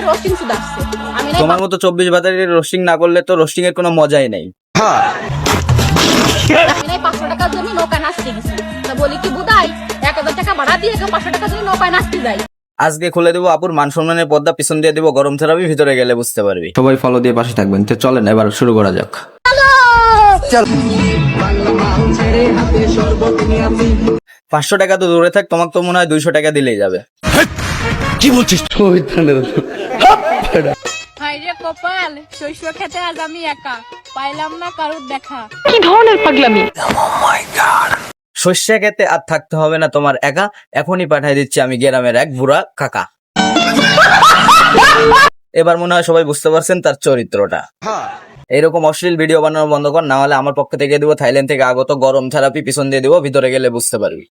Roasting শুধু আসছে। আমি নাই তোমার মতো 24 বাজারের রোস্টিং না করলে তো রোস্টিং এর কোনো মজাই নেই। আমি নাই 500 টাকার জন্য নৌকায় নাচতে গেছি। তা বলি কি বুদাই 1000 টাকা ভাড়া দিয়ে 500 টাকার জন্য নৌকায় নাচতে যাই। আজকে খুলে দেবো আপুর মান সম্মানের পর্দা, পিছন দিয়ে দেবো গরম থেরাপি, ভিতরে গেলে বুঝতে পারবি। সবাই ফলো দিয়ে পাশে থাকবেন। তো চলেন এবার শুরু করা যাক। 500 টাকা তো দূরে থাক, তোমাকে তো মনে হয় 200 টাকা দিলেই যাবে। হাই রে কপাল, শস্য খেতে আজ আমি একা, পাইলাম না কারোর দেখা। শস্য খেতে আর থাকতে হবে না তোমার একা, এখনই পাঠিয়ে দিচ্ছি আমি গ্রামের এক বুড়া কাকা। এবার মনে হয় সবাই বুঝতে পারছেন তার চরিত্রটা। এইরকম অশ্লীল ভিডিও বানানো বন্ধ কর, না হলে আমার পক্ষ থেকে দিব থাইল্যান্ড থেকে আগত গরম থেরাপি, পিছন দিয়ে দিব, ভিতরে গেলে বুঝতে পারবি।